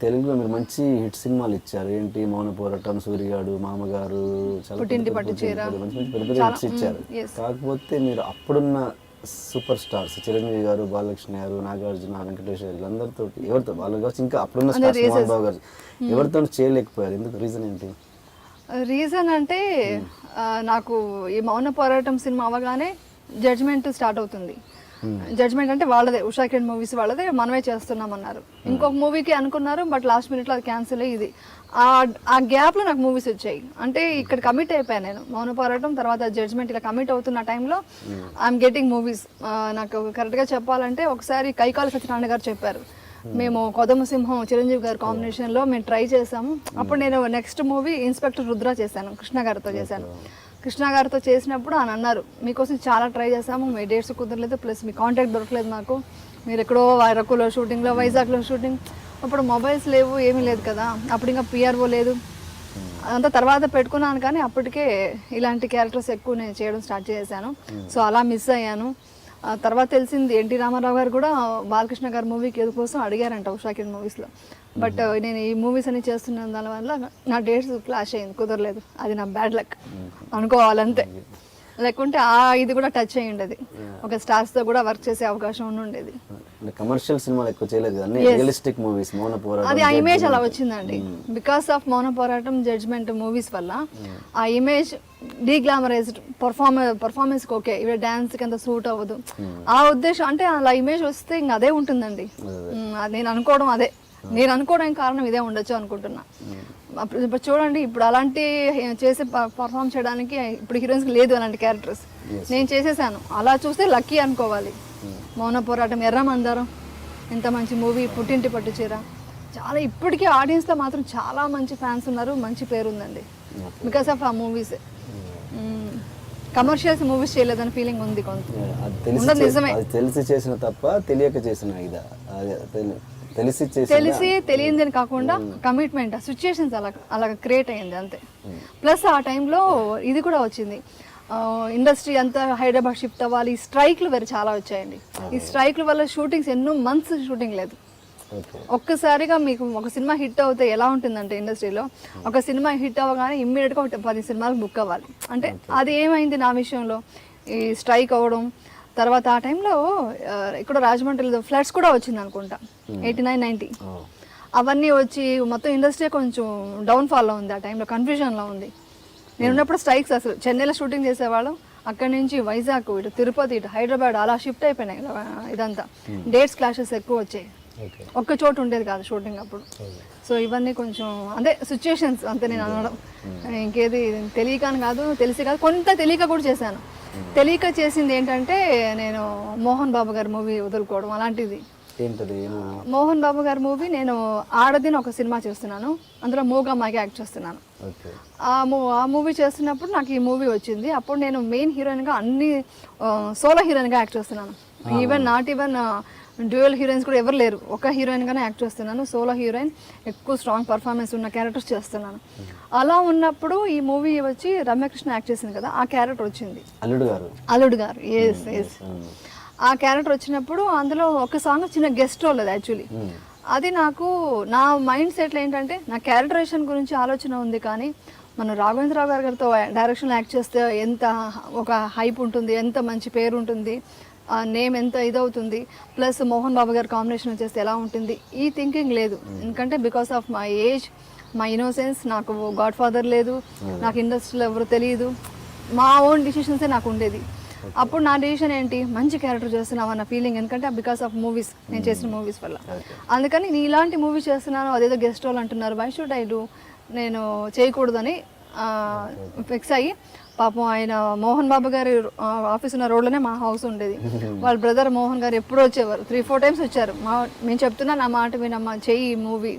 తెలుగులో మీరు మంచి హిట్ సినిమాలు ఇచ్చారు. ఏంటి మౌన పోరాటం, సూర్యగాడు, మామగారు, చాలా మంచి మంచి పెద్ద పెద్ద హిట్స్ ఇచ్చారు. కాకపోతే మీరు అప్పుడున్న సూపర్ స్టార్స్ చిరంజీవి గారు, బాలకృష్ణ గారు, నాగార్జున, వెంకటేష్ గారు అందరితో ఎవరితో వాళ్ళు కావచ్చు ఇంకా అప్పుడున్న స్టార్స్ మోహన్ బాబు గారు ఎవరితో చేయలేకపోయారు. ఎందుకు రీజన్ ఏంటి? రీజన్ అంటే నాకు ఈ మౌన పోరాటం సినిమా అవగానే జడ్జ్మెంట్ స్టార్ట్ అవుతుంది. జడ్జ్మెంట్ అంటే వాళ్ళదే, ఉషా కిరణ్ మూవీస్ వాళ్ళదే, మనమే చేస్తున్నామన్నారు. ఇంకొక మూవీకి అనుకున్నారు, బట్ లాస్ట్ మినిట్లో అది క్యాన్సిల్ అయ్యి ఆ గ్యాప్లో నాకు మూవీస్ వచ్చాయి. అంటే ఇక్కడ కమిట్ అయిపోయాను నేను. మౌన పోరాటం తర్వాత జడ్జ్మెంట్ ఇలా కమిట్ అవుతున్న టైంలో ఐఎమ్ గెటింగ్ మూవీస్. నాకు కరెక్ట్గా చెప్పాలంటే ఒకసారి కైకాల సత్యనారాయణ గారు చెప్పారు, మేము కొదమ సింహం చిరంజీవి గారి కాంబినేషన్లో మేము ట్రై చేసాము. అప్పుడు నేను నెక్స్ట్ మూవీ ఇన్స్పెక్టర్ రుద్ర చేశాను, కృష్ణ గారితో చేశాను. కృష్ణ గారితో చేసినప్పుడు ఆయన అన్నారు, మీకోసం చాలా ట్రై చేసాము, మీ డేట్స్ కుదరలేదు, ప్లస్ మీ కాంటాక్ట్ దొరకలేదు నాకు, మీరు ఎక్కడో అరకులో షూటింగ్లో, వైజాగ్లో షూటింగ్, అప్పుడు మొబైల్స్ లేవు, ఏమీ లేదు కదా, అప్పుడు ఇంకా పిఆర్ఓ లేదు, అదంతా తర్వాత పెట్టుకున్నాను. కానీ అప్పటికే ఇలాంటి క్యారెక్టర్స్ ఎక్కువ నేను చేయడం స్టార్ట్ చేశాను. సో అలా మిస్ అయ్యాను. తర్వాత తెలిసింది ఎన్టీ రామారావు గారు కూడా బాలకృష్ణ గారి మూవీకి ఏదో కోసం అడిగారంట ఉషా కిరణ్ మూవీస్లో. బట్ నేను ఈ మూవీస్ అన్ని చేస్తున్న దానివల్ల నా డేట్స్ క్లాష్ అయింది, కుదరలేదు. అది నా బ్యాడ్ లక్ అనుకోవాలంతే. లేకుంటే ఇది కూడా టచ్ అయ్యి ఉండేది, ఒక స్టార్స్తో కూడా వర్క్ చేసే అవకాశం ఉండేది. కమర్షియల్ సినిమాలు ఎక్కువ చేయలేదు కానీ రియలిస్టిక్ మూవీస్ మౌన పోరాటం అది ఆ ఇమేజ్ అలా వచ్చిందండి. బికాస్ ఆఫ్ మౌన పోరాటం జడ్జ్మెంట్ మూవీస్ వల్ల ఆ ఇమేజ్ డీగ్లామరైజ్డ్ పర్ఫార్మెన్స్ ఓకే, ఇవి డాన్స్కి అంత సూట్ అవ్వదు, ఆ ఉద్దేశం. అంటే అలా ఇమేజ్ వస్తే ఇంకా అదే ఉంటుందండి. నేను అనుకోవడం అదే, నేను అనుకోవడానికి కారణం ఇదే ఉండొచ్చు అనుకుంటున్నా. ఇప్పుడు చూడండి, ఇప్పుడు అలాంటి చేసి పర్ఫామ్ చేయడానికి ఇప్పుడు హీరోయిన్స్కి లేదు అలాంటి క్యారెక్టర్స్. నేను చేసేసాను, అలా చూస్తే లక్కీ అనుకోవాలి. మౌన పోరాటం, ఎర్రమందారం ఎంత మంచి మూవీ, పుట్టింటి పట్టు చీర, చాలా ఇప్పటికీ ఆడియన్స్లో మాత్రం చాలా మంచి ఫ్యాన్స్ ఉన్నారు, మంచి పేరు ఉందండి బికాస్ ఆఫ్ ఆ మూవీస్. కమర్షియల్స్ మూవీస్ చేయలేదని ఫీలింగ్ ఉంది కొంత. నిజమే, తెలిసి చేసిన తప్ప తెలియక చేసిన ఇదా, తెలిసి తెలియదని కాకుండా కమిట్మెంట్, సిచ్యుయేషన్స్ అలా క్రియేట్ అయ్యింది అంతే. ప్లస్ ఆ టైంలో ఇది కూడా వచ్చింది, ఇండస్ట్రీ అంతా హైదరాబాద్ షిఫ్ట్ అవ్వాలి, స్ట్రైక్లు వేరే చాలా వచ్చాయండి. ఈ స్ట్రైక్ల వల్ల షూటింగ్స్ ఎన్నో మంత్స్ షూటింగ్ లేదు. ఒక్కసారిగా మీకు ఒక సినిమా హిట్ అవుతే ఎలా ఉంటుందంటే ఇండస్ట్రీలో, ఒక సినిమా హిట్ అవ్వగానే ఇమ్మీడియట్గా 10 సినిమాలకు బుక్ అవ్వాలి. అంటే అది ఏమైంది నా విషయంలో, ఈ స్ట్రైక్ అవ్వడం. తర్వాత ఆ టైంలో ఇక్కడ రాజమండ్రిలో ఫ్లడ్స్ కూడా వచ్చింది అనుకుంటా, 89, 90. అవన్నీ వచ్చి మొత్తం ఇండస్ట్రీ కొంచెం డౌన్ఫాల్లో ఉంది, ఆ టైంలో కన్ఫ్యూజన్లో ఉంది. నేనున్నప్పుడు స్ట్రైక్స్ అసలు చెన్నైలో షూటింగ్ చేసేవాళ్ళం, అక్కడి నుంచి వైజాగ్, ఇటు తిరుపతి, ఇటు హైదరాబాద్ అలా షిఫ్ట్ అయిపోయినాయి ఇదంతా. డేట్స్ క్లాషెస్ ఎక్కువ వచ్చాయి, ఒక్క చోటు ఉండేది కాదు షూటింగ్ అప్పుడు. సో ఇవన్నీ కొంచెం అదే సిచ్యుయేషన్స్ అంతే నేను అనడం. ఇంకేది తెలియక అని కాదు, తెలిసి కాదు, కొంత తెలియక కూడా చేశాను. తెలియక చేసింది ఏంటంటే నేను మోహన్ బాబు గారి మూవీ వదులుకోవడం అలాంటిది. మోహన్ బాబు గారి మూవీ, నేను ఆడదిని ఒక సినిమా చేస్తున్నాను, అందులో మూగమ్మాయిగా యాక్ట్ చేస్తున్నాను. ఆ మూవీ చేస్తున్నప్పుడు నాకు ఈ మూవీ వచ్చింది. అప్పుడు నేను మెయిన్ హీరోయిన్గా అన్ని సోలో హీరోయిన్గా యాక్ట్ చేస్తున్నాను. నాట్ ఈవెన్ డ్యూయల్ హీరోయిన్స్ కూడా ఎవరు లేరు, ఒక హీరోయిన్గానే యాక్ట్ చేస్తున్నాను. సోలో హీరోయిన్, ఎక్కువ స్ట్రాంగ్ పర్ఫార్మెన్స్ ఉన్న క్యారెక్టర్స్ చేస్తున్నాను. అలా ఉన్నప్పుడు ఈ మూవీ వచ్చి రమ్యకృష్ణ యాక్ట్ చేసింది కదా, ఆ క్యారెక్టర్ వచ్చింది, అల్లుడు గారు. ఎస్ ఆ క్యారెక్టర్ వచ్చినప్పుడు అందులో ఒక సాంగ్ చిన్న గెస్ట్ రోల్ అది యాక్చువల్లీ. అది నాకు నా మైండ్ సెట్లో ఏంటంటే, నా క్యారెక్టరేషన్ గురించి ఆలోచన ఉంది, కానీ మన రాఘవేంద్రరావు గారితో డైరెక్షన్లో యాక్ట్ చేస్తే ఎంత ఒక హైప్ ఉంటుంది, ఎంత మంచి పేరు ఉంటుంది, నేమ్ ఎంత ఇదవుతుంది, ప్లస్ మోహన్ బాబు గారు కాంబినేషన్ చేస్తే ఎలా ఉంటుంది, ఈ థింకింగ్ లేదు. ఎందుకంటే because of my age, my innocence, నాకు గాడ్ ఫాదర్ లేదు, నాకు ఇండస్ట్రీలో ఎవరు తెలియదు, మా ఓన్ డిసిషన్సే నాకు ఉండేది. అప్పుడు నా డిసిషన్ ఏంటి, మంచి క్యారెక్టర్ చేస్తున్నావు అన్న ఫీలింగ్, ఎందుకంటే బికాస్ ఆఫ్ మూవీస్, నేను చేసిన మూవీస్ వల్ల. అందుకని నేను ఇలాంటి మూవీ చేస్తున్నాను, అదేదో గెస్ట్ రోల్ అంటున్నారు, వై షుడ్ ఐ డూ, నేను చేయకూడదని ఫిక్స్ అయ్యి, పాపం ఆయన మోహన్ బాబు గారి ఆఫీస్ ఉన్న రోడ్లోనే మా హౌస్ ఉండేది. వాళ్ళ బ్రదర్ మోహన్ గారు ఎప్పుడు వచ్చేవారు, 3-4 టైమ్స్ వచ్చారు. మేము చెప్తున్నా నా మాట వినమ్మా, చెయ్యి మూవీ,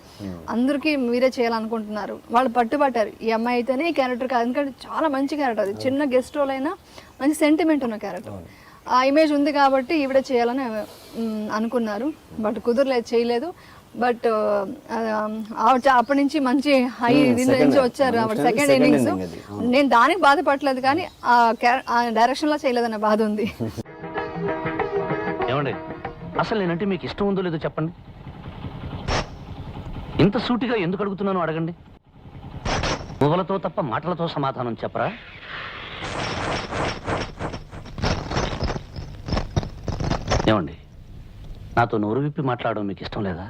అందరికీ మీరే చేయాలనుకుంటున్నారు. వాళ్ళు పట్టుబట్టారు, ఈ అమ్మాయి అయితేనే ఈ క్యారెక్టర్ కాదు, ఎందుకంటే చాలా మంచి క్యారెక్టర్, అది చిన్న గెస్ట్ రోల్ అయినా మంచి సెంటిమెంట్ ఉన్న క్యారెక్టర్, ఆ ఇమేజ్ ఉంది కాబట్టి ఈవిడ చేయాలని అనుకున్నారు. బట్ కుదరలేదు, చేయలేదు. బట్ అప్పటి నుంచి మంచి హై నుంచి వచ్చారు. అప్పుడు సెకండ్ ఇన్నింగ్స్ నేను దానికి బాధపడలేదు, కానీ ఆ డైరెక్షన్ లో చేయలేదన్న బాధ ఉంది. అసలు నేనంటే మీకు ఇష్టం ఉందో లేదో చెప్పండి. ఇంత సూటిగా ఎందుకు అడుగుతున్నానో అడగండి. పువ్వులతో తప్ప మాటలతో సమాధానం చెప్పరా? ఏమండి, నాతో నోరు విప్పి మాట్లాడడం మీకు ఇష్టం లేదా?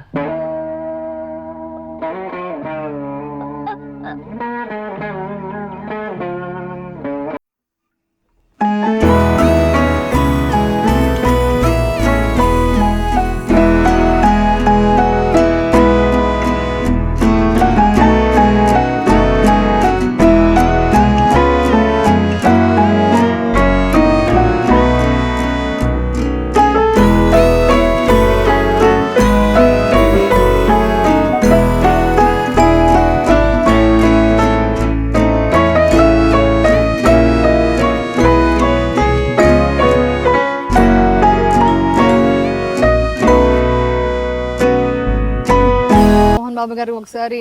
మోహన్ బాబు గారు ఒకసారి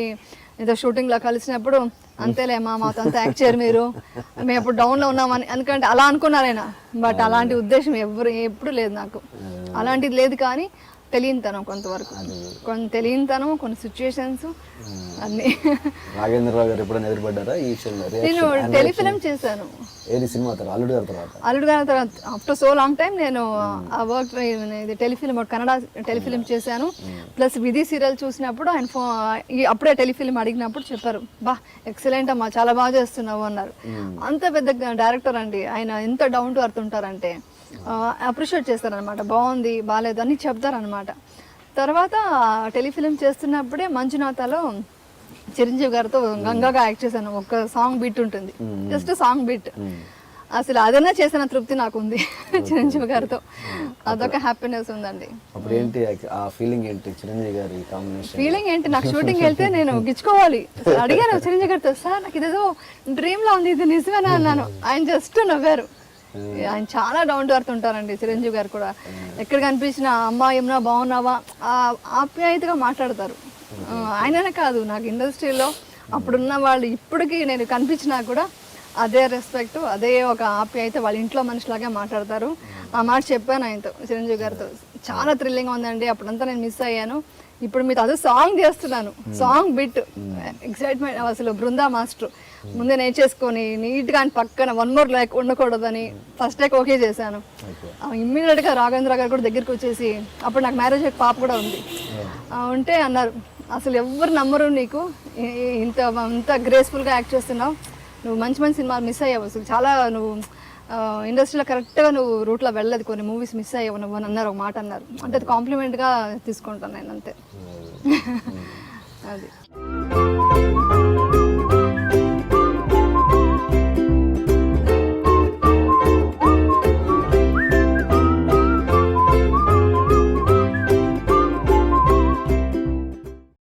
ఏదో షూటింగ్ లో కలిసినప్పుడు అంతేలే మాతో అంతా యాక్ట్ చేయరు మీరు, మేము ఎప్పుడు డౌన్ లో ఉన్నామని ఎందుకంటే అలా అనుకున్నారు ఆయన. బట్ అలాంటి ఉద్దేశం ఎప్పుడు లేదు నాకు, అలాంటిది లేదు. కానీ తెలియనితనం కొంతవరకు, కొన్ని తెలియనితనం, కొన్ని సిచ్యుయేషన్స్ అన్ని. నాగేంద్రరావు గారు ఎప్పుడైనా ఎదురుపడ్డారా ఈ విషయంలో? నేను టెలిఫిలిం చేశాను. ఏది సినిమా తర్వాత? అల్లుడు గారి తర్వాత? అల్లుడు గారి తర్వాత ఆఫ్టర్ సో లాంగ్ టైం నేను ఆ వర్క్ ఇది టెలిఫిలిం, కన్నడ టెలిఫిలిం చేశాను. ప్లస్ విధి సీరియల్ చూసినప్పుడు ఆయన అప్పుడే టెలిఫిలిం అడిగినప్పుడు చెప్పారు, బా ఎక్సలెంట్ అమ్మా, చాలా బాగా చేస్తున్నావు అన్నారు. అంత పెద్ద డైరెక్టర్ అండి ఆయన, ఎంత డౌన్ టు అర్త్ ఉంటారంటే అప్రిషియేట్ చేస్తారనమాట. బాగుంది బాగాలేదు అని చెప్తారనమాట. తర్వాత టెలిఫిలిం చేస్తున్నప్పుడే మంజునాథలో చిరంజీవి గారితో గంగాగా యాక్ట్ చేశాను. ఒక సాంగ్ బిట్ ఉంటుంది, జస్ట్ సాంగ్ బిట్. అసలు అదన్నా చేసిన తృప్తి నాకు ఉంది చిరంజీవి గారితో, అదొక హ్యాపీనెస్ ఉందండి. అప్పుడు ఏంటి ఆ ఫీలింగ్ ఏంటి చిరంజీవి గారి కాంబినేషన్? ఫీలింగ్ ఏంటి, నాకు షూటింగ్ వెళ్తే నేను గిచ్చుకోవాలి. అడిగాను చిరంజీవి గారితో, సార్ నాకు ఇదేదో డ్రీమ్ లా ఉంది, ఇది నిజమేనా అన్నాను. ఆయన జస్ట్ నవ్వారు. ఆయన చాలా డౌన్ టు అర్త్ ఉంటారండి చిరంజీవి గారు కూడా. ఎక్కడ కనిపించిన అమ్మా ఏమన్నా బాగున్నావా ఆప్యాయతగా మాట్లాడతారు. ఆయననే కాదు, నాకు ఇండస్ట్రీలో అప్పుడున్న వాళ్ళు ఇప్పటికీ నేను కనిపించినా కూడా అదే రెస్పెక్ట్, అదే ఒక ఆప్యాయత, వాళ్ళ ఇంట్లో మనిషిలాగా మాట్లాడతారు. ఆ మాట చెప్పాను ఆయనతో, చిరంజీవి గారితో. చాలా థ్రిల్లింగ్ ఉందండి, అప్పుడంతా నేను మిస్ అయ్యాను. ఇప్పుడు మీతో అదే సాంగ్ చేస్తున్నాను, సాంగ్ బిట్ ఎక్సైట్మెంట్. అసలు బృందా మాస్టర్ ముందే నేర్చేసుకొని నీట్గా ఆయన పక్కన వన్ మోర్ లైక్ ఉండకూడదని ఫస్ట్ టైక్ ఓకే చేశాను. ఇమ్మీడియట్గా రాఘవేంద్ర గారు కూడా దగ్గరికి వచ్చేసి, అప్పుడు నాకు మ్యారేజ్ అయ్యే పాప కూడా ఉంది, ఉంటే అన్నారు, అసలు ఎవరు నమ్మరు నీకు, ఇంత గ్రేస్ఫుల్గా యాక్ట్ చేస్తున్నావు, నువ్వు మంచి మంచి సినిమాలు మిస్ అయ్యావు, అసలు చాలా నువ్వు ఇండస్ట్రీలో కరెక్ట్గా నువ్వు రూట్లో వెళ్ళలేదు, కొన్ని మూవీస్ మిస్ అయ్యావు నువ్వు అని అన్నారు. ఒక మాట అన్నారు, అంటే అది కాంప్లిమెంట్గా తీసుకుంటాను నేను అంతే. అది